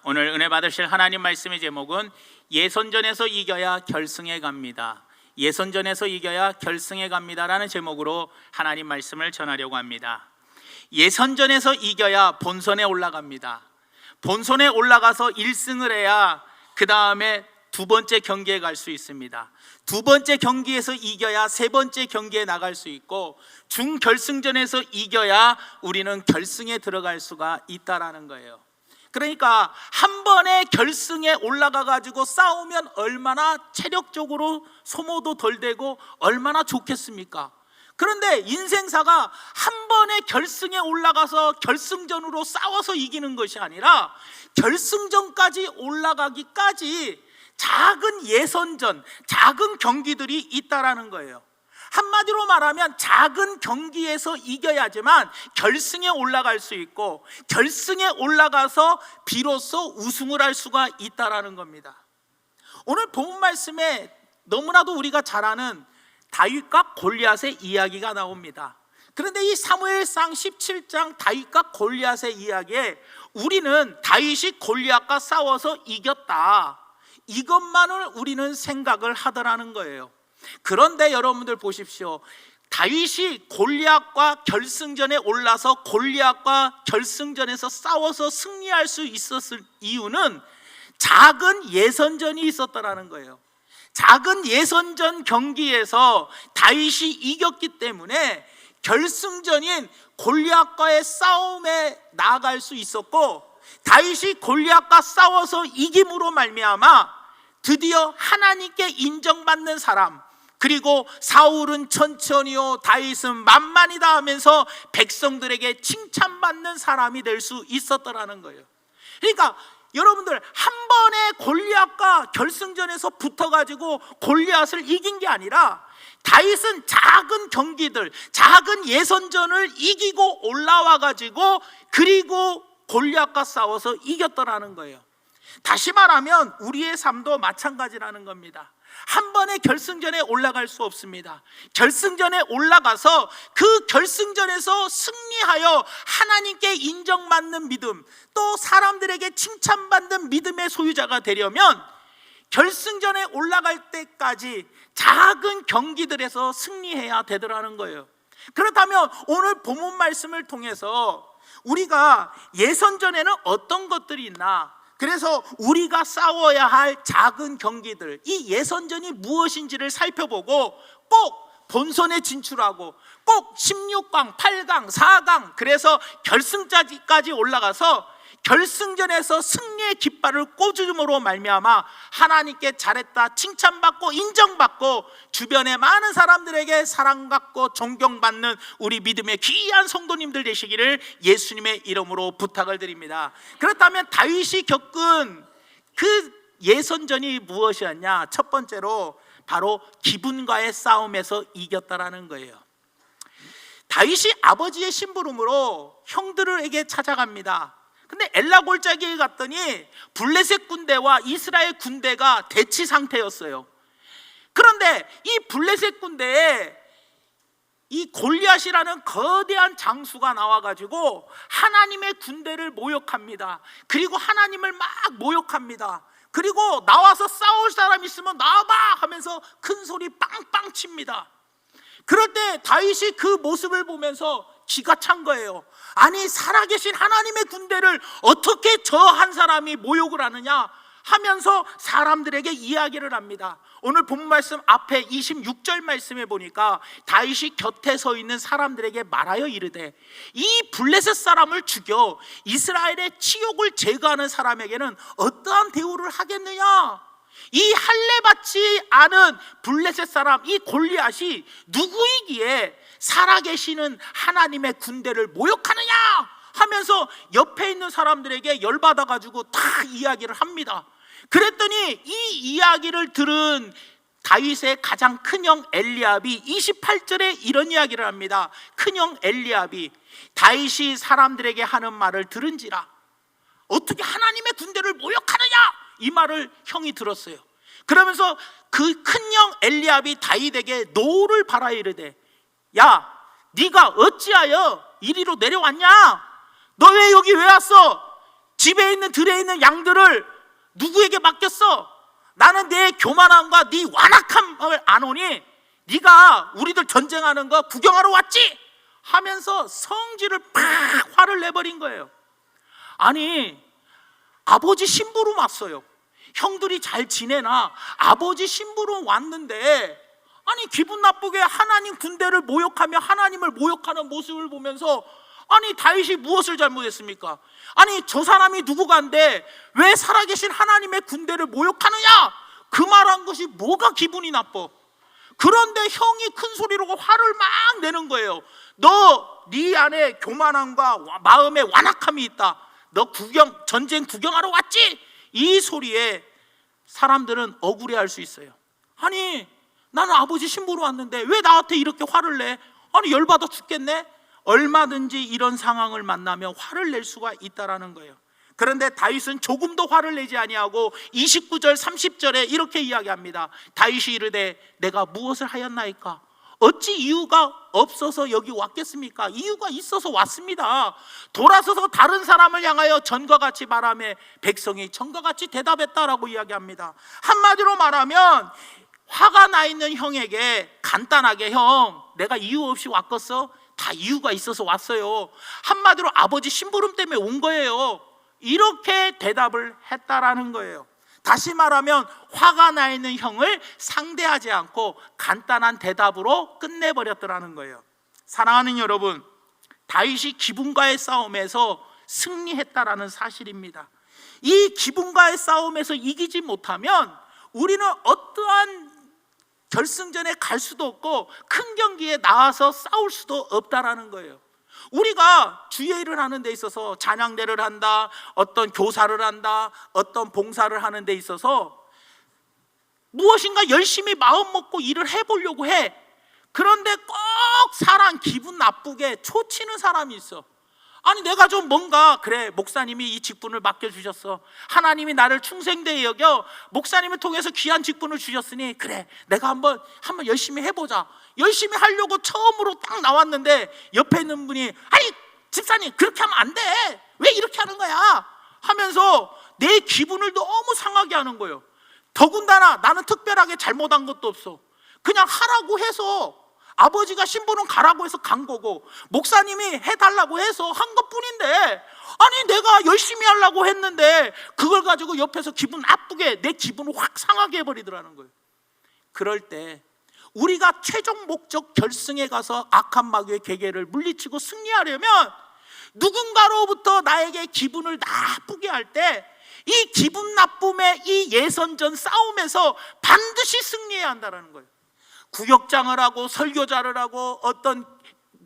오늘 은혜 받으실 하나님 말씀의 제목은 예선전에서 이겨야 결승에 갑니다. 예선전에서 이겨야 결승에 갑니다라는 제목으로 하나님 말씀을 전하려고 합니다. 예선전에서 이겨야 본선에 올라갑니다. 본선에 올라가서 1승을 해야 그 다음에 두 번째 경기에 갈 수 있습니다. 두 번째 경기에서 이겨야 세 번째 경기에 나갈 수 있고, 준결승전에서 이겨야 우리는 결승에 들어갈 수가 있다라는 거예요. 그러니까 한 번에 결승에 올라가 가지고 싸우면 얼마나 체력적으로 소모도 덜 되고 얼마나 좋겠습니까? 그런데 인생사가 한 번에 결승에 올라가서 결승전으로 싸워서 이기는 것이 아니라 결승전까지 올라가기까지 작은 예선전, 작은 경기들이 있다라는 거예요. 한마디로 말하면 작은 경기에서 이겨야지만 결승에 올라갈 수 있고, 결승에 올라가서 비로소 우승을 할 수가 있다라는 겁니다. 오늘 본문 말씀에 너무나도 우리가 잘 아는 다윗과 골리앗의 이야기가 나옵니다. 그런데 이 사무엘상 17장 다윗과 골리앗의 이야기에 우리는 다윗이 골리앗과 싸워서 이겼다, 이것만을 우리는 생각을 하더라는 거예요. 그런데 여러분들 보십시오. 다윗이 골리앗과 결승전에 올라서 골리앗과 결승전에서 싸워서 승리할 수 있었을 이유는 작은 예선전이 있었다라는 거예요. 작은 예선전 경기에서 다윗이 이겼기 때문에 결승전인 골리앗과의 싸움에 나아갈 수 있었고, 다윗이 골리앗과 싸워서 이김으로 말미암아 드디어 하나님께 인정받는 사람, 그리고 사울은 천천히요 다윗은 만만이다 하면서 백성들에게 칭찬받는 사람이 될 수 있었더라는 거예요. 그러니까 여러분들, 한 번에 골리앗과 결승전에서 붙어가지고 골리앗을 이긴 게 아니라 다윗은 작은 경기들, 작은 예선전을 이기고 올라와가지고 그리고 골리앗과 싸워서 이겼더라는 거예요. 다시 말하면 우리의 삶도 마찬가지라는 겁니다. 한 번에 결승전에 올라갈 수 없습니다. 결승전에 올라가서 그 결승전에서 승리하여 하나님께 인정받는 믿음, 또 사람들에게 칭찬받는 믿음의 소유자가 되려면 결승전에 올라갈 때까지 작은 경기들에서 승리해야 되더라는 거예요. 그렇다면 오늘 본문 말씀을 통해서 우리가 예선전에는 어떤 것들이 있나, 그래서 우리가 싸워야 할 작은 경기들, 이 예선전이 무엇인지를 살펴보고 꼭 본선에 진출하고 꼭 16강, 8강, 4강, 그래서 결승까지 올라가서 결승전에서 승리의 깃발을 꽂음으로 말미암아 하나님께 잘했다 칭찬받고 인정받고 주변의 많은 사람들에게 사랑받고 존경받는 우리 믿음의 귀한 성도님들 되시기를 예수님의 이름으로 부탁을 드립니다. 그렇다면 다윗이 겪은 그 예선전이 무엇이었냐? 첫 번째로 바로 기분과의 싸움에서 이겼다라는 거예요. 다윗이 아버지의 심부름으로 형들에게 찾아갑니다. 근데 엘라 골짜기에 갔더니 블레셋 군대와 이스라엘 군대가 대치 상태였어요. 그런데 이 블레셋 군대에 이 골리앗이라는 거대한 장수가 나와가지고 하나님의 군대를 모욕합니다. 그리고 하나님을 막 모욕합니다. 그리고 나와서 싸울 사람 있으면 나와봐 하면서 큰 소리 빵빵 칩니다. 그럴 때 다윗이 그 모습을 보면서 기가 찬 거예요. 아니, 살아계신 하나님의 군대를 어떻게 저 한 사람이 모욕을 하느냐 하면서 사람들에게 이야기를 합니다. 오늘 본문 말씀 앞에 26절 말씀에 보니까 다윗이 곁에 서 있는 사람들에게 말하여 이르되, 이 블레셋 사람을 죽여 이스라엘의 치욕을 제거하는 사람에게는 어떠한 대우를 하겠느냐? 이 할례 받지 않은 블레셋 사람, 이 골리앗이 누구이기에 살아계시는 하나님의 군대를 모욕하느냐 하면서 옆에 있는 사람들에게 열받아가지고 다 이야기를 합니다. 그랬더니 이 이야기를 들은 다윗의 가장 큰형 엘리압이 28절에 이런 이야기를 합니다. 큰형 엘리압이 다윗이 사람들에게 하는 말을 들은지라 어떻게 하나님의 군대를 모욕하느냐, 이 말을 형이 들었어요. 그러면서 그 큰형 엘리압이 다윗에게 노를 바라 이르되, 야, 네가 어찌하여 이리로 내려왔냐? 너 왜 여기 왜 왔어? 집에 있는 들에 있는 양들을 누구에게 맡겼어? 나는 내 교만함과 네 완악함을 아노니 네가 우리들 전쟁하는 거 구경하러 왔지? 하면서 성질을 팍 화를 내버린 거예요. 아니, 아버지 심부름 왔어요. 형들이 잘 지내나? 아버지 심부름 왔는데, 아니 기분 나쁘게 하나님 군대를 모욕하며 하나님을 모욕하는 모습을 보면서, 아니 다윗이 무엇을 잘못했습니까? 아니 저 사람이 누구간데 왜 살아계신 하나님의 군대를 모욕하느냐? 그 말한 것이 뭐가 기분이 나빠? 그런데 형이 큰 소리로 화를 막 내는 거예요. 너 네 안에 교만함과 마음의 완악함이 있다. 너 전쟁 구경하러 왔지? 이 소리에 사람들은 억울해할 수 있어요. 아니 나는 아버지 신부로 왔는데 왜 나한테 이렇게 화를 내? 아니 열받아 죽겠네? 얼마든지 이런 상황을 만나면 화를 낼 수가 있다라는 거예요. 그런데 다윗은 조금도 화를 내지 아니하고 29절 30절에 이렇게 이야기합니다. 다윗이 이르되 내가 무엇을 하였나이까? 어찌 이유가 없어서 여기 왔겠습니까? 이유가 있어서 왔습니다. 돌아서서 다른 사람을 향하여 전과 같이 말하며 백성이 전과 같이 대답했다라고 이야기합니다. 한마디로 말하면 화가 나 있는 형에게 간단하게 형 내가 이유 없이 왔겠어? 다 이유가 있어서 왔어요. 한마디로 아버지 심부름 때문에 온 거예요. 이렇게 대답을 했다라는 거예요. 다시 말하면 화가 나 있는 형을 상대하지 않고 간단한 대답으로 끝내버렸더라는 거예요. 사랑하는 여러분, 다윗이 기분과의 싸움에서 승리했다라는 사실입니다. 이 기분과의 싸움에서 이기지 못하면 우리는 어떠한 결승전에 갈 수도 없고 큰 경기에 나와서 싸울 수도 없다라는 거예요. 우리가 주의 일을 하는 데 있어서 찬양대를 한다, 어떤 교사를 한다, 어떤 봉사를 하는 데 있어서 무엇인가 열심히 마음 먹고 일을 해보려고 해. 그런데 꼭 사람 기분 나쁘게 초치는 사람이 있어. 아니 내가 좀 뭔가 그래 목사님이 이 직분을 맡겨주셨어. 하나님이 나를 충성되게 여겨 목사님을 통해서 귀한 직분을 주셨으니 그래 내가 한번 열심히 해보자. 열심히 하려고 처음으로 딱 나왔는데 옆에 있는 분이 아니 집사님 그렇게 하면 안 돼. 왜 이렇게 하는 거야? 하면서 내 기분을 너무 상하게 하는 거예요. 더군다나 나는 특별하게 잘못한 것도 없어. 그냥 하라고 해서 아버지가 신부는 가라고 해서 간 거고 목사님이 해달라고 해서 한 것뿐인데 아니 내가 열심히 하려고 했는데 그걸 가지고 옆에서 기분 나쁘게 내 기분을 확 상하게 해버리더라는 거예요. 그럴 때 우리가 최종 목적 결승에 가서 악한 마귀의 계계를 물리치고 승리하려면 누군가로부터 나에게 기분을 나쁘게 할 때 이 기분 나쁨의 이 예선전 싸움에서 반드시 승리해야 한다는 거예요. 구역장을 하고 설교자를 하고 어떤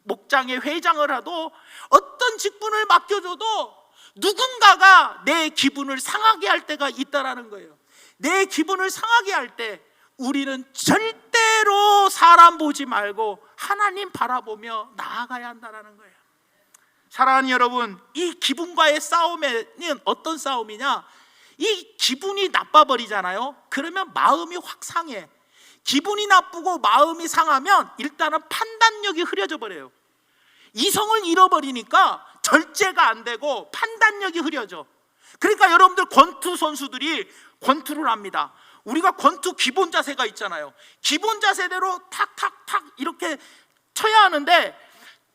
목장의 회장을 하도 어떤 직분을 맡겨줘도 누군가가 내 기분을 상하게 할 때가 있다라는 거예요. 내 기분을 상하게 할 때 우리는 절대로 사람 보지 말고 하나님 바라보며 나아가야 한다는 거예요. 사랑하는 여러분, 이 기분과의 싸움에는 어떤 싸움이냐? 이 기분이 나빠버리잖아요. 그러면 마음이 확 상해. 기분이 나쁘고 마음이 상하면 일단은 판단력이 흐려져 버려요. 이성을 잃어버리니까 절제가 안 되고 판단력이 흐려져. 그러니까 여러분들 권투 선수들이 권투를 합니다. 우리가 권투 기본 자세가 있잖아요. 기본 자세대로 탁탁탁 이렇게 쳐야 하는데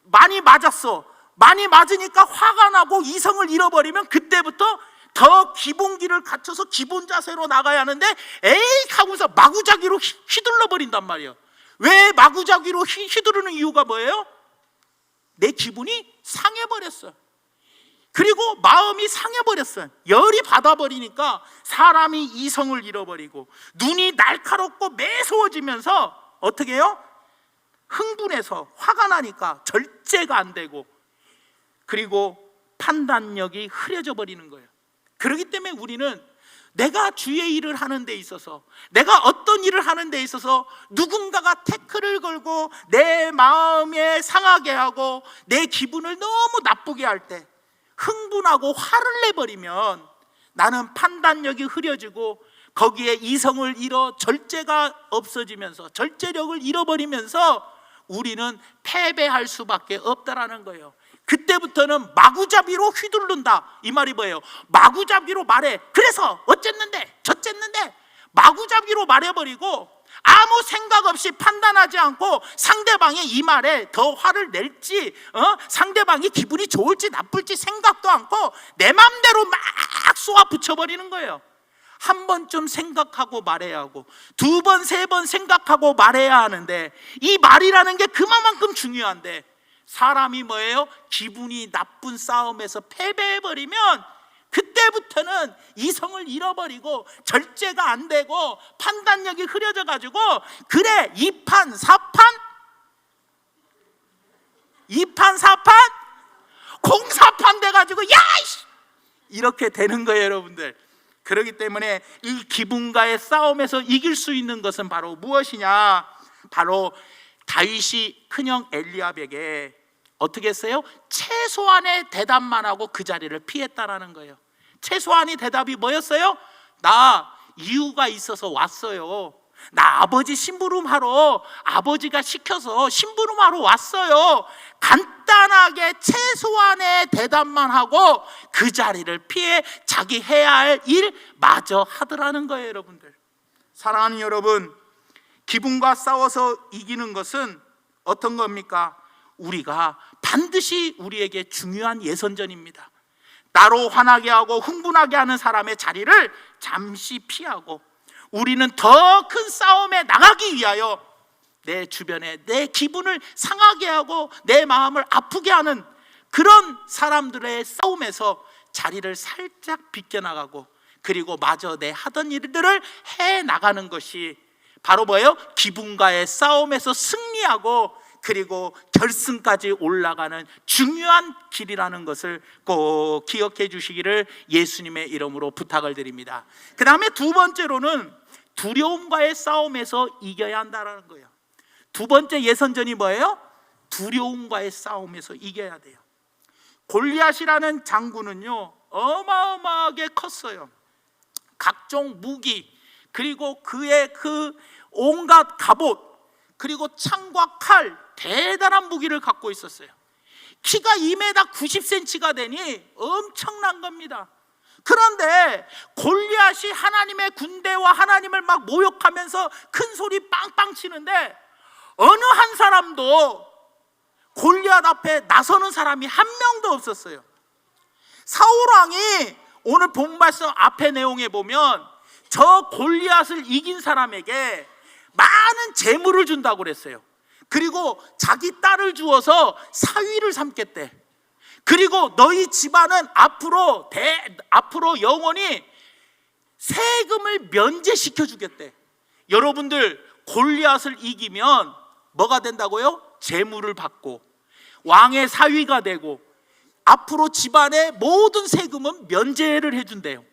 많이 맞았어. 많이 맞으니까 화가 나고 이성을 잃어버리면 그때부터 더 기본기를 갖춰서 기본 자세로 나가야 하는데 에이 하고서 마구잡이로 휘둘러 버린단 말이에요. 왜 마구잡이로 휘두르는 이유가 뭐예요? 내 기분이 상해버렸어. 그리고 마음이 상해버렸어. 열이 받아버리니까 사람이 이성을 잃어버리고 눈이 날카롭고 매서워지면서 어떻게 해요? 흥분해서 화가 나니까 절제가 안 되고 그리고 판단력이 흐려져 버리는 거예요. 그렇기 때문에 우리는 내가 주의 일을 하는 데 있어서 내가 어떤 일을 하는 데 있어서 누군가가 태클을 걸고 내 마음에 상하게 하고 내 기분을 너무 나쁘게 할 때 흥분하고 화를 내버리면 나는 판단력이 흐려지고 거기에 이성을 잃어 절제가 없어지면서 절제력을 잃어버리면서 우리는 패배할 수밖에 없다라는 거예요. 그때부터는 마구잡이로 휘두른다. 이 말이 뭐예요? 마구잡이로 말해. 그래서 어쨌는데 저쨌는데 마구잡이로 말해버리고 아무 생각 없이 판단하지 않고 상대방의 이 말에 더 화를 낼지 상대방이 기분이 좋을지 나쁠지 생각도 않고 내 맘대로 막 쏘아 붙여버리는 거예요. 한 번쯤 생각하고 말해야 하고 두 번, 세 번 생각하고 말해야 하는데 이 말이라는 게 그만큼 중요한데 사람이 뭐예요? 기분이 나쁜 싸움에서 패배해버리면 그때부터는 이성을 잃어버리고 절제가 안 되고 판단력이 흐려져 가지고 그래 2판 4판 공사판 돼가지고 야 이렇게 되는 거예요 여러분들. 그렇기 때문에 이 기분과의 싸움에서 이길 수 있는 것은 바로 무엇이냐? 바로 다윗이 큰형 엘리압에게 어떻게 했어요? 최소한의 대답만 하고 그 자리를 피했다라는 거예요. 최소한의 대답이 뭐였어요? 나 이유가 있어서 왔어요. 나 아버지 심부름하러 아버지가 시켜서 심부름하러 왔어요. 간단하게 최소한의 대답만 하고 그 자리를 피해 자기 해야 할 일 마저 하더라는 거예요 여러분들. 사랑하는 여러분, 기분과 싸워서 이기는 것은 어떤 겁니까? 우리가 반드시 우리에게 중요한 예선전입니다. 나로 화나게 하고 흥분하게 하는 사람의 자리를 잠시 피하고 우리는 더 큰 싸움에 나가기 위하여 내 주변에 내 기분을 상하게 하고 내 마음을 아프게 하는 그런 사람들의 싸움에서 자리를 살짝 비껴나가고 그리고 마저 내 하던 일들을 해나가는 것이 바로 뭐예요? 기분과의 싸움에서 승리하고 그리고 결승까지 올라가는 중요한 길이라는 것을 꼭 기억해 주시기를 예수님의 이름으로 부탁을 드립니다. 그 다음에 두 번째로는 두려움과의 싸움에서 이겨야 한다는 거예요. 두 번째 예선전이 뭐예요? 두려움과의 싸움에서 이겨야 돼요. 골리앗이라는 장군은요 어마어마하게 컸어요. 각종 무기 그리고 그의 그 온갖 갑옷 그리고 창과 칼 대단한 무기를 갖고 있었어요. 키가 2m 90cm가 되니 엄청난 겁니다. 그런데 골리앗이 하나님의 군대와 하나님을 막 모욕하면서 큰 소리 빵빵 치는데 어느 한 사람도 골리앗 앞에 나서는 사람이 한 명도 없었어요. 사울왕이 오늘 본 말씀 앞에 내용에 보면 저 골리앗을 이긴 사람에게 많은 재물을 준다고 그랬어요. 그리고 자기 딸을 주어서 사위를 삼겠대. 그리고 너희 집안은 앞으로 영원히 세금을 면제시켜 주겠대. 여러분들 골리앗을 이기면 뭐가 된다고요? 재물을 받고 왕의 사위가 되고 앞으로 집안의 모든 세금은 면제를 해준대요.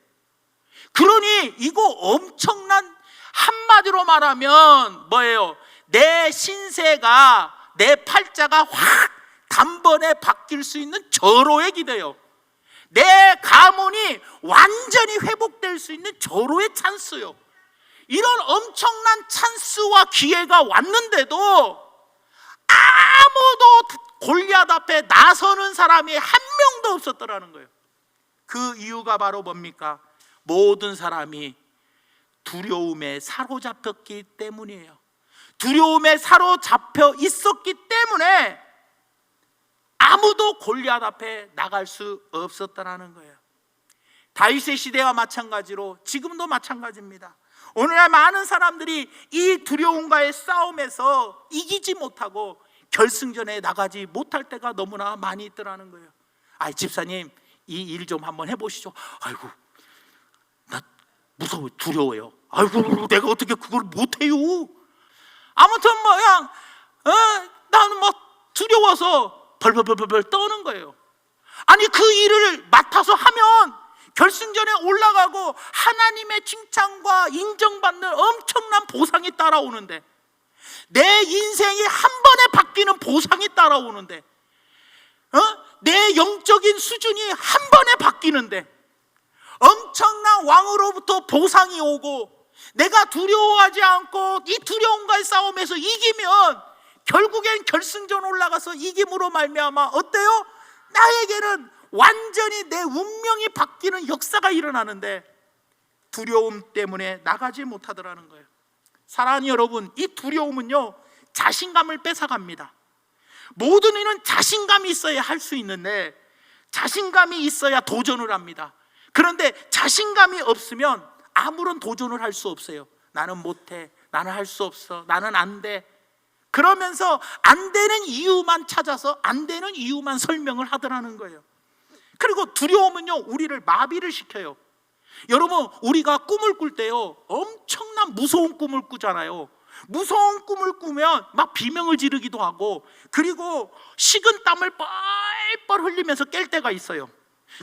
그러니 이거 엄청난, 한마디로 말하면 뭐예요? 내 신세가, 내 팔자가 확 단번에 바뀔 수 있는 절호의 기대요. 내 가문이 완전히 회복될 수 있는 절호의 찬스요. 이런 엄청난 찬스와 기회가 왔는데도 아무도 골리앗 앞에 나서는 사람이 한 명도 없었더라는 거예요. 그 이유가 바로 뭡니까? 모든 사람이 두려움에 사로잡혔기 때문이에요. 두려움에 사로잡혀 있었기 때문에 아무도 골리앗 앞에 나갈 수 없었다는 거예요. 다윗의 시대와 마찬가지로 지금도 마찬가지입니다. 오늘날 많은 사람들이 이 두려움과의 싸움에서 이기지 못하고 결승전에 나가지 못할 때가 너무나 많이 있더라는 거예요. 아, 집사님 이 일 좀 한번 해보시죠. 아이고 나 무서워, 두려워요. 아이고 내가 어떻게 그걸 못해요. 아무튼 뭐 그냥 나는 뭐 두려워서 벌벌벌벌 떠는 거예요. 아니 그 일을 맡아서 하면 결승전에 올라가고 하나님의 칭찬과 인정받는 엄청난 보상이 따라오는데, 내 인생이 한 번에 바뀌는 보상이 따라오는데, 내 영적인 수준이 한 번에 바뀌는데 엄청난 왕으로부터 보상이 오고 내가 두려워하지 않고 이 두려움과의 싸움에서 이기면 결국엔 결승전 올라가서 이김으로 말미암아 어때요? 나에게는 완전히 내 운명이 바뀌는 역사가 일어나는데 두려움 때문에 나가지 못하더라는 거예요. 사랑하는 여러분, 이 두려움은요 자신감을 뺏어갑니다. 모든 일은 자신감이 있어야 할 수 있는데 자신감이 있어야 도전을 합니다. 그런데 자신감이 없으면 아무런 도전을 할 수 없어요. 나는 못해, 나는 할 수 없어, 나는 안 돼. 그러면서 안 되는 이유만 찾아서 안 되는 이유만 설명을 하더라는 거예요. 그리고 두려움은요 우리를 마비를 시켜요. 여러분, 우리가 꿈을 꿀 때요 엄청난 무서운 꿈을 꾸잖아요. 무서운 꿈을 꾸면 막 비명을 지르기도 하고, 그리고 식은 땀을 뻘뻘 흘리면서 깰 때가 있어요.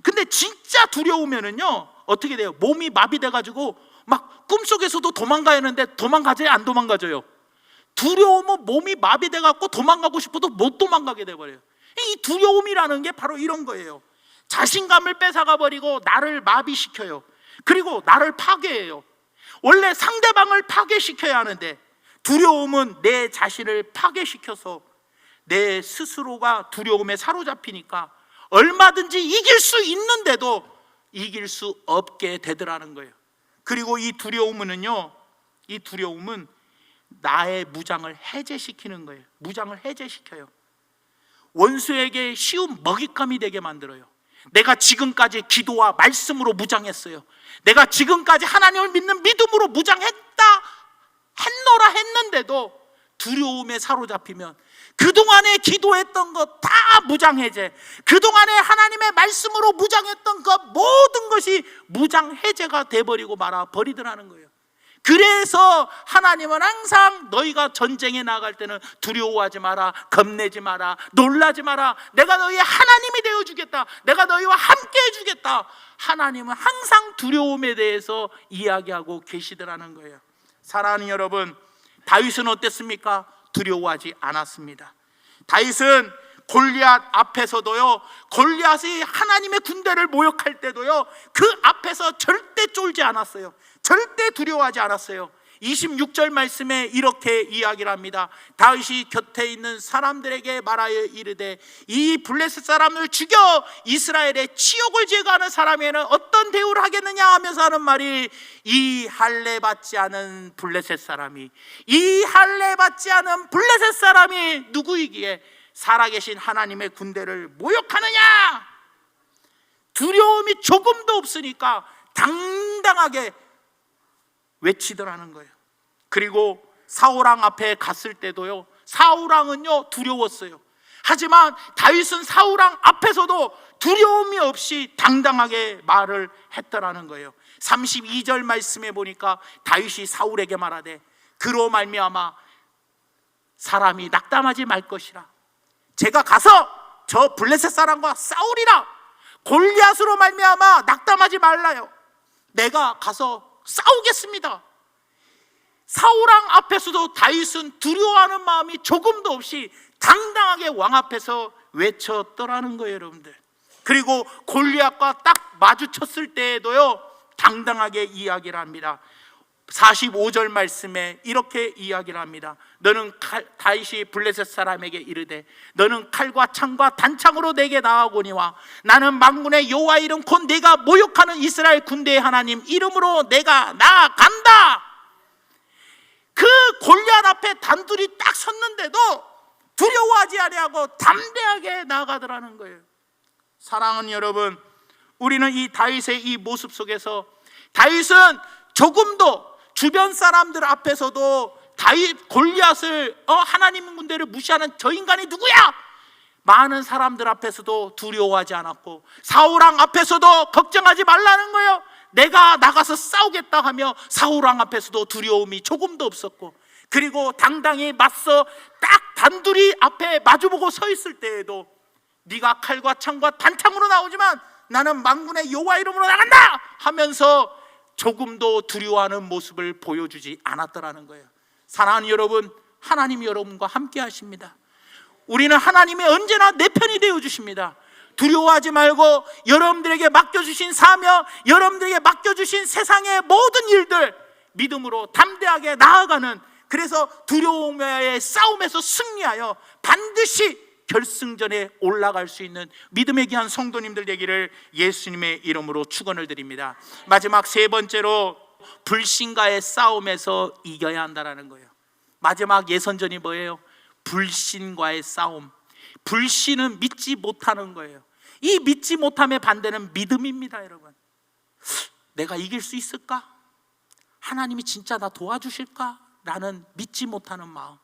근데 진짜 두려우면은요 어떻게 돼요? 몸이 마비돼 가지고 막 꿈속에서도 도망가야 하는데 도망가져요, 안 도망가져요? 두려움은 몸이 마비돼 갖고 도망가고 싶어도 못 도망가게 돼 버려요. 이 두려움이라는 게 바로 이런 거예요. 자신감을 뺏어가 버리고 나를 마비시켜요. 그리고 나를 파괴해요. 원래 상대방을 파괴시켜야 하는데 두려움은 내 자신을 파괴시켜서 내 스스로가 두려움에 사로잡히니까 얼마든지 이길 수 있는데도 이길 수 없게 되더라는 거예요. 그리고 이 두려움은요, 이 두려움은 나의 무장을 해제시키는 거예요. 무장을 해제시켜요. 원수에게 쉬운 먹잇감이 되게 만들어요. 내가 지금까지 기도와 말씀으로 무장했어요. 내가 지금까지 하나님을 믿는 믿음으로 했노라 했는데도 두려움에 사로잡히면 그동안에 기도했던 것 다 무장해제, 그동안에 하나님의 말씀으로 무장했던 것 모든 것이 무장해제가 돼버리고 말아버리더라는 거예요. 그래서 하나님은 항상 너희가 전쟁에 나갈 때는 두려워하지 마라, 겁내지 마라, 놀라지 마라, 내가 너희의 하나님이 되어주겠다, 내가 너희와 함께 해주겠다. 하나님은 항상 두려움에 대해서 이야기하고 계시더라는 거예요. 사랑하는 여러분, 다윗은 어땠습니까? 두려워하지 않았습니다. 다윗은 골리앗 앞에서도요, 골리앗이 하나님의 군대를 모욕할 때도요 그 앞에서 절대 쫄지 않았어요. 절대 두려워하지 않았어요. 26절 말씀에 이렇게 이야기를 합니다. 다윗이 곁에 있는 사람들에게 말하여 이르되 이 블레셋 사람을 죽여 이스라엘의 치욕을 제거하는 사람에게는 어떤 대우를 하겠느냐 하면서 하는 말이, 이 할례 받지 않은 블레셋 사람이, 이 할례 받지 않은 블레셋 사람이 누구이기에 살아계신 하나님의 군대를 모욕하느냐? 두려움이 조금도 없으니까 당당하게 외치더라는 거예요. 그리고 사울왕 앞에 갔을 때도요, 사울왕은요 두려웠어요. 하지만 다윗은 사울왕 앞에서도 두려움이 없이 당당하게 말을 했더라는 거예요. 32절 말씀에 보니까 다윗이 사울에게 말하되 그로 말미암아 사람이 낙담하지 말 것이라. 제가 가서 저 블레셋 사람과 싸우리라. 골리앗으로 말미암아 낙담하지 말라요. 내가 가서 싸우겠습니다. 사울왕 앞에서도 다윗은 두려워하는 마음이 조금도 없이 당당하게 왕 앞에서 외쳤더라는 거예요, 여러분들. 그리고 골리앗과 딱 마주쳤을 때에도요 당당하게 이야기를 합니다. 45절 말씀에 이렇게 이야기를 합니다. 너는 다윗이 블레셋 사람에게 이르되 너는 칼과 창과 단창으로 내게 나아오거니와 나는 만군의 여호와 이름 곧 내가 모욕하는 이스라엘 군대의 하나님 이름으로 내가 나아간다. 그 골리앗 앞에 단둘이 딱 섰는데도 두려워하지 아니하고 담대하게 나아가더라는 거예요. 사랑하는 여러분, 우리는 이 다윗의 이 모습 속에서 다윗은 조금도 주변 사람들 앞에서도 다윗 골리앗을 하나님 군대를 무시하는 저 인간이 누구야? 많은 사람들 앞에서도 두려워하지 않았고 사울왕 앞에서도 걱정하지 말라는 거예요. 내가 나가서 싸우겠다 하며 사울왕 앞에서도 두려움이 조금도 없었고, 그리고 당당히 맞서 딱 단둘이 앞에 마주보고 서 있을 때에도 네가 칼과 창과 단창으로 나오지만 나는 만군의 여호와 이름으로 나간다 하면서 조금도 두려워하는 모습을 보여주지 않았더라는 거예요. 사랑하는 여러분, 하나님이 여러분과 함께 하십니다. 우리는 하나님이 언제나 내 편이 되어 주십니다. 두려워하지 말고 여러분들에게 맡겨주신 사명, 여러분들에게 맡겨주신 세상의 모든 일들 믿음으로 담대하게 나아가는, 그래서 두려움의 싸움에서 승리하여 반드시 결승전에 올라갈 수 있는 믿음의 귀한 성도님들 되기를 예수님의 이름으로 축원을 드립니다. 마지막 세 번째로 불신과의 싸움에서 이겨야 한다는 거예요. 마지막 예선전이 뭐예요? 불신과의 싸움. 불신은 믿지 못하는 거예요. 이 믿지 못함의 반대는 믿음입니다. 여러분, 내가 이길 수 있을까? 하나님이 진짜 나 도와주실까? 라는 믿지 못하는 마음.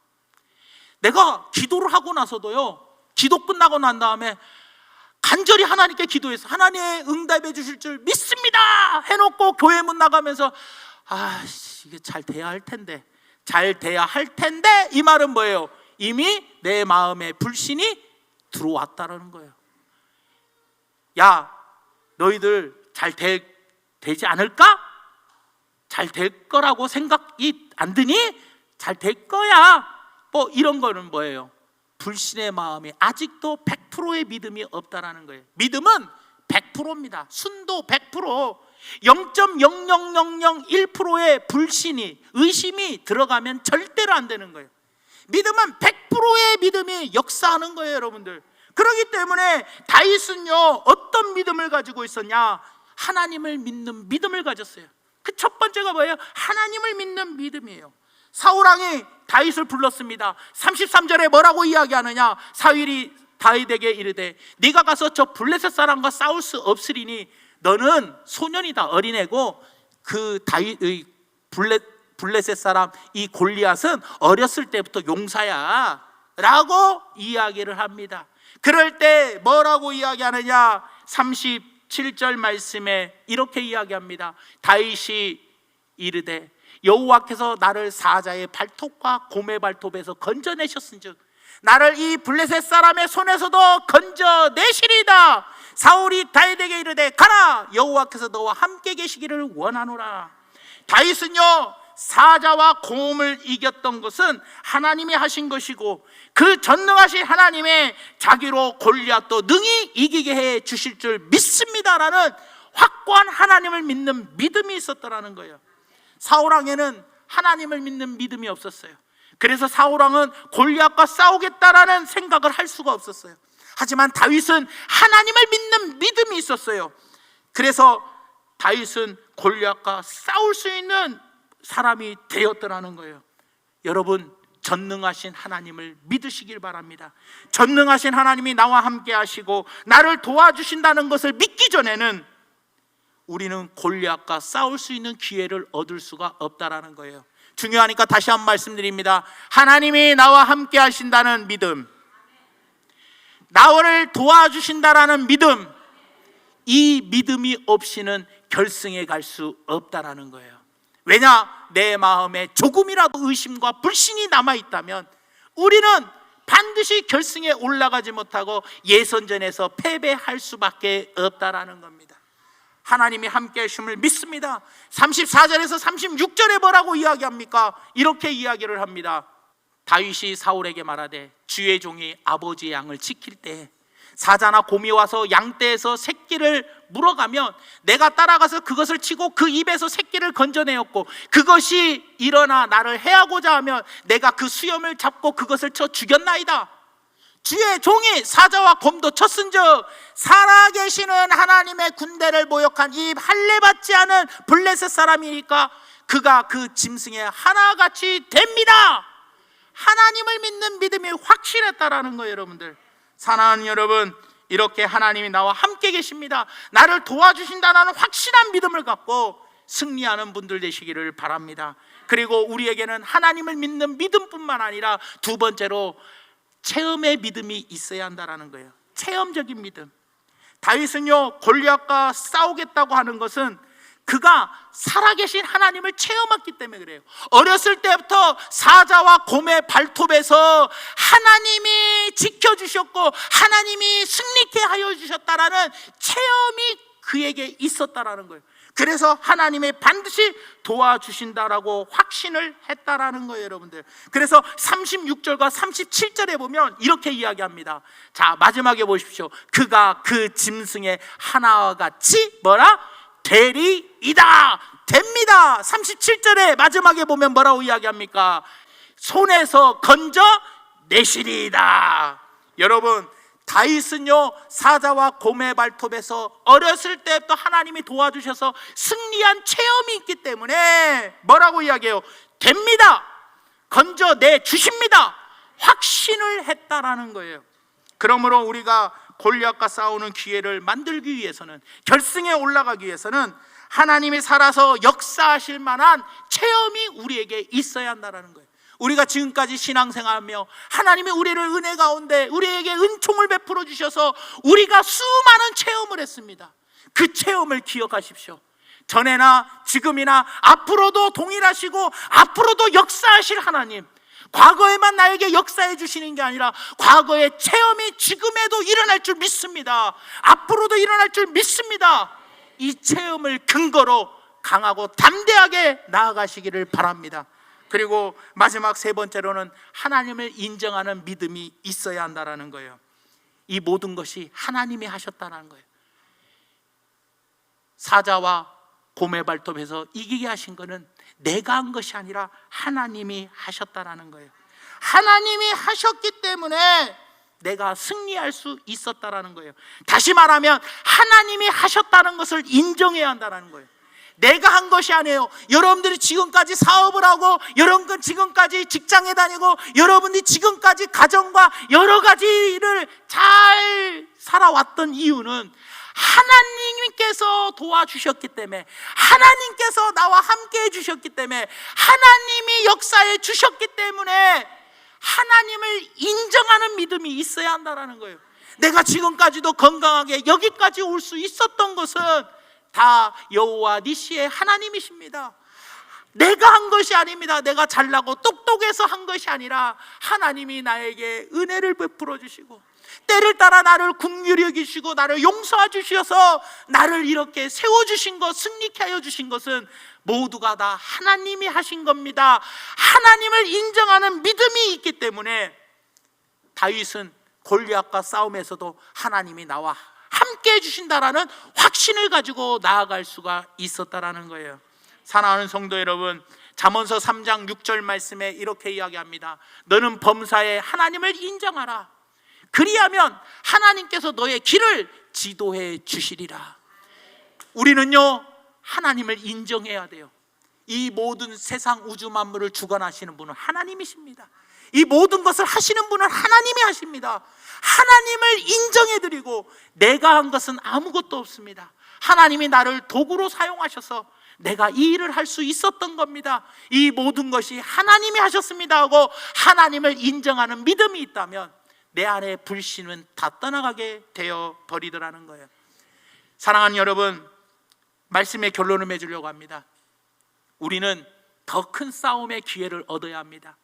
내가 기도를 하고 나서도요, 기도 끝나고 난 다음에 간절히 하나님께 기도해서 하나님 응답해 주실 줄 믿습니다 해놓고 교회 문 나가면서 이게 잘 돼야 할 텐데, 잘 돼야 할 텐데, 이 말은 뭐예요? 이미 내 마음에 불신이 들어왔다는 거예요. 야, 너희들 잘 되지 않을까? 잘 될 거라고 생각이 안 드니? 잘 될 거야. 뭐 이런 거는 뭐예요? 불신의 마음이 아직도 100%의 믿음이 없다라는 거예요. 믿음은 100%입니다. 순도 100%. 0.00001%의 불신이, 의심이 들어가면 절대로 안 되는 거예요. 믿음은 100%의 믿음이 역사하는 거예요, 여러분들. 그렇기 때문에 다윗은요, 어떤 믿음을 가지고 있었냐? 하나님을 믿는 믿음을 가졌어요. 그 첫 번째가 뭐예요? 하나님을 믿는 믿음이에요. 사울왕이 다윗을 불렀습니다. 33절에 뭐라고 이야기하느냐? 사울이 다윗에게 이르되 네가 가서 저 블레셋 사람과 싸울 수 없으리니 너는 소년이다, 어린애고 그 다윗의 블레셋 사람 이 골리앗은 어렸을 때부터 용사야 라고 이야기를 합니다. 그럴 때 뭐라고 이야기하느냐? 37절 말씀에 이렇게 이야기합니다. 다윗이 이르되 여호와께서 나를 사자의 발톱과 곰의 발톱에서 건져내셨은즉 나를 이 블레셋 사람의 손에서도 건져내시리이다. 사울이 다윗에게 이르되 가라, 여호와께서 너와 함께 계시기를 원하노라. 다윗은요, 사자와 곰을 이겼던 것은 하나님이 하신 것이고 그 전능하신 하나님의 자기로 골리앗도 능히 이기게 해 주실 줄 믿습니다라는 확고한 하나님을 믿는 믿음이 있었더라는 거예요. 사울왕에는 하나님을 믿는 믿음이 없었어요. 그래서 사울왕은 골리앗과 싸우겠다라는 생각을 할 수가 없었어요. 하지만 다윗은 하나님을 믿는 믿음이 있었어요. 그래서 다윗은 골리앗과 싸울 수 있는 사람이 되었더라는 거예요. 여러분, 전능하신 하나님을 믿으시길 바랍니다. 전능하신 하나님이 나와 함께 하시고 나를 도와주신다는 것을 믿기 전에는 우리는 골리앗과 싸울 수 있는 기회를 얻을 수가 없다라는 거예요. 중요하니까 다시 한번 말씀드립니다. 하나님이 나와 함께 하신다는 믿음, 나를 도와주신다라는 믿음, 이 믿음이 없이는 결승에 갈 수 없다라는 거예요. 왜냐? 내 마음에 조금이라도 의심과 불신이 남아있다면 우리는 반드시 결승에 올라가지 못하고 예선전에서 패배할 수밖에 없다라는 겁니다. 하나님이 함께 하심을 믿습니다. 34절에서 36절에 뭐라고 이야기합니까? 이렇게 이야기를 합니다. 다윗이 사울에게 말하되 주의 종이 아버지의 양을 지킬 때 사자나 곰이 와서 양떼에서 새끼를 물어가면 내가 따라가서 그것을 치고 그 입에서 새끼를 건져내었고 그것이 일어나 나를 해하고자 하면 내가 그 수염을 잡고 그것을 쳐 죽였나이다. 주의 종이 사자와 곰도 쳤은즉 살아계시는 하나님의 군대를 모욕한 이 할례받지 않은 블레셋 사람이니까 그가 그 짐승의 하나같이 됩니다. 하나님을 믿는 믿음이 확실했다라는 거예요. 여러분들, 사랑하는 여러분, 이렇게 하나님이 나와 함께 계십니다, 나를 도와주신다는 확실한 믿음을 갖고 승리하는 분들 되시기를 바랍니다. 그리고 우리에게는 하나님을 믿는 믿음뿐만 아니라 두 번째로 체험의 믿음이 있어야 한다는 거예요. 체험적인 믿음. 다윗은요, 골리앗과 싸우겠다고 하는 것은 그가 살아계신 하나님을 체험했기 때문에 그래요. 어렸을 때부터 사자와 곰의 발톱에서 하나님이 지켜주셨고 하나님이 승리케 하여 주셨다라는 체험이 그에게 있었다라는 거예요. 그래서 하나님이 반드시 도와주신다라고 확신을 했다라는 거예요, 여러분들. 그래서 36절과 37절에 보면 이렇게 이야기합니다. 자, 마지막에 보십시오. 그가 그 짐승의 하나와 같이 뭐라? 되리이다. 됩니다. 37절에 마지막에 보면 뭐라고 이야기합니까? 손에서 건져 내시리이다. 여러분, 다윗은요 사자와 곰의 발톱에서 어렸을 때부터 하나님이 도와주셔서 승리한 체험이 있기 때문에 뭐라고 이야기해요? 됩니다, 건져내 주십니다, 확신을 했다라는 거예요. 그러므로 우리가 골리앗과 싸우는 기회를 만들기 위해서는, 결승에 올라가기 위해서는 하나님이 살아서 역사하실 만한 체험이 우리에게 있어야 한다는 거예요. 우리가 지금까지 신앙생활하며 하나님이 우리를 은혜 가운데 우리에게 은총을 베풀어 주셔서 우리가 수많은 체험을 했습니다. 그 체험을 기억하십시오. 전에나 지금이나 앞으로도 동일하시고 앞으로도 역사하실 하나님, 과거에만 나에게 역사해 주시는 게 아니라 과거의 체험이 지금에도 일어날 줄 믿습니다. 앞으로도 일어날 줄 믿습니다. 이 체험을 근거로 강하고 담대하게 나아가시기를 바랍니다. 그리고 마지막 세 번째로는 하나님을 인정하는 믿음이 있어야 한다는 거예요. 이 모든 것이 하나님이 하셨다는 거예요. 사자와 곰의 발톱에서 이기게 하신 것은 내가 한 것이 아니라 하나님이 하셨다는 거예요. 하나님이 하셨기 때문에 내가 승리할 수 있었다는 거예요. 다시 말하면 하나님이 하셨다는 것을 인정해야 한다는 거예요. 내가 한 것이 아니에요. 여러분들이 지금까지 사업을 하고, 여러분 지금까지 직장에 다니고, 여러분들이 지금까지 가정과 여러 가지를 잘 살아왔던 이유는 하나님께서 도와주셨기 때문에, 하나님께서 나와 함께 해주셨기 때문에, 하나님이 역사해 주셨기 때문에 하나님을 인정하는 믿음이 있어야 한다는 거예요. 내가 지금까지도 건강하게 여기까지 올 수 있었던 것은 다 여호와 니시의 하나님이십니다. 내가 한 것이 아닙니다. 내가 잘나고 똑똑해서 한 것이 아니라 하나님이 나에게 은혜를 베풀어 주시고 때를 따라 나를 긍휼히 여기시고 나를 용서해 주셔서 나를 이렇게 세워주신 것, 승리케 하여 주신 것은 모두가 다 하나님이 하신 겁니다. 하나님을 인정하는 믿음이 있기 때문에 다윗은 골리앗과 싸움에서도 하나님이 나와 함께 해주신다라는 확신을 가지고 나아갈 수가 있었다라는 거예요. 사랑하는 성도 여러분, 잠언서 3장 6절 말씀에 이렇게 이야기합니다. 너는 범사에 하나님을 인정하라. 그리하면 하나님께서 너의 길을 지도해 주시리라. 우리는요 하나님을 인정해야 돼요. 이 모든 세상 우주 만물을 주관하시는 분은 하나님이십니다. 이 모든 것을 하시는 분은 하나님이 하십니다. 하나님을 인정해드리고 내가 한 것은 아무것도 없습니다. 하나님이 나를 도구로 사용하셔서 내가 이 일을 할 수 있었던 겁니다. 이 모든 것이 하나님이 하셨습니다 하고 하나님을 인정하는 믿음이 있다면 내 안에 불신은 다 떠나가게 되어 버리더라는 거예요. 사랑하는 여러분, 말씀의 결론을 맺으려고 합니다. 우리는 더 큰 싸움의 기회를 얻어야 합니다.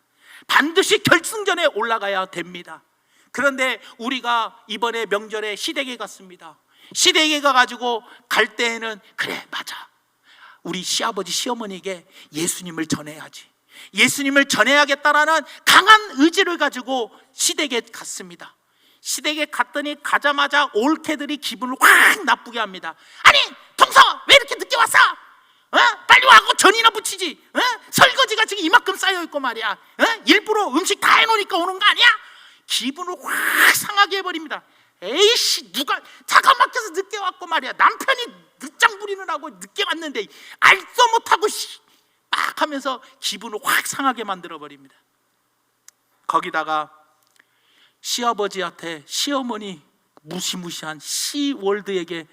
반드시 결승전에 올라가야 됩니다. 그런데 우리가 이번에 명절에 시댁에 갔습니다. 시댁에 가가지고 갈 때에는 그래 맞아, 우리 시아버지 시어머니에게 예수님을 전해야지, 예수님을 전해야겠다라는 강한 의지를 가지고 시댁에 갔습니다. 시댁에 갔더니 가자마자 올케들이 기분을 확 나쁘게 합니다. 아니 동서 왜 이렇게 늦게 왔어? 빨리 와고 전이나 붙이지. 설거지가 지금 이만큼 쌓여있고 말이야. 일부러 음식 다 해놓으니까 오는 거 아니야? 기분을 확 상하게 해버립니다. 에이씨, 누가 차가 막혀서 늦게 왔고 말이야. 남편이 늦장 부리느라고 늦게 왔는데 알도 못하고 막 하면서 기분을 확 상하게 만들어버립니다. 거기다가 시아버지한테 시어머니 무시무시한 시월드에게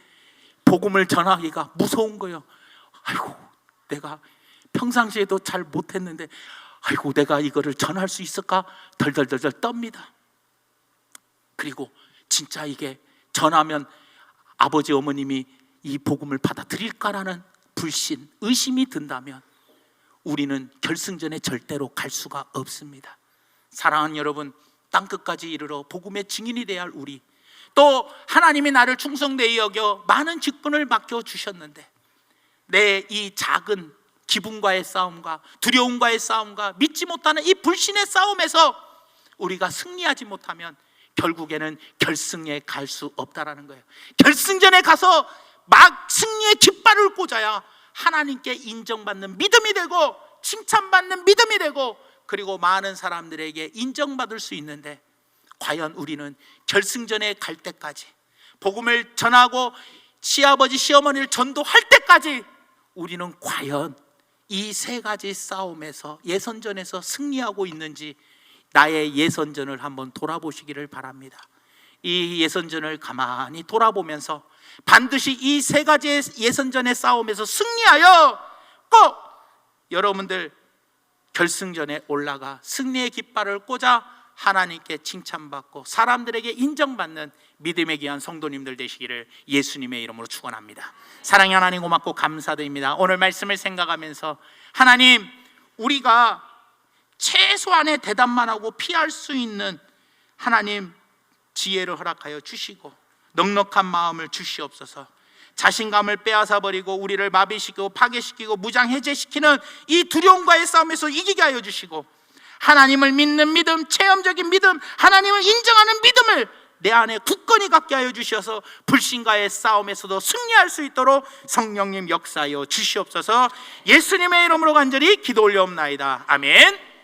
복음을 전하기가 무서운 거예요. 아이고, 내가 평상시에도 잘 못했는데 아이고, 내가 이거를 전할 수 있을까? 덜덜덜덜 떱니다. 그리고 진짜 이게 전하면 아버지 어머님이 이 복음을 받아들일까라는 불신, 의심이 든다면 우리는 결승전에 절대로 갈 수가 없습니다. 사랑하는 여러분, 땅끝까지 이르러 복음의 증인이 돼야 할 우리, 또 하나님이 나를 충성되이 여겨 많은 직분을 맡겨주셨는데 내 이 작은 기분과의 싸움과 두려움과의 싸움과 믿지 못하는 이 불신의 싸움에서 우리가 승리하지 못하면 결국에는 결승에 갈 수 없다라는 거예요. 결승전에 가서 막 승리의 깃발을 꽂아야 하나님께 인정받는 믿음이 되고 칭찬받는 믿음이 되고 그리고 많은 사람들에게 인정받을 수 있는데 과연 우리는 결승전에 갈 때까지, 복음을 전하고 시아버지 시어머니를 전도할 때까지 우리는 과연 이 세 가지 싸움에서, 예선전에서 승리하고 있는지 나의 예선전을 한번 돌아보시기를 바랍니다. 이 예선전을 가만히 돌아보면서 반드시 이 세 가지의 예선전의 싸움에서 승리하여 꼭 여러분들 결승전에 올라가 승리의 깃발을 꽂아 하나님께 칭찬받고 사람들에게 인정받는 믿음의 귀한 성도님들 되시기를 예수님의 이름으로 축원합니다. 사랑의 하나님, 고맙고 감사드립니다. 오늘 말씀을 생각하면서 하나님, 우리가 최소한의 대답만 하고 피할 수 있는 하나님 지혜를 허락하여 주시고 넉넉한 마음을 주시옵소서. 자신감을 빼앗아 버리고 우리를 마비시키고 파괴시키고 무장해제시키는 이 두려움과의 싸움에서 이기게 하여 주시고, 하나님을 믿는 믿음, 체험적인 믿음, 하나님을 인정하는 믿음을 내 안에 굳건히 갖게 하여 주셔서 불신과의 싸움에서도 승리할 수 있도록 성령님 역사하여 주시옵소서. 예수님의 이름으로 간절히 기도 올려옵나이다. 아멘.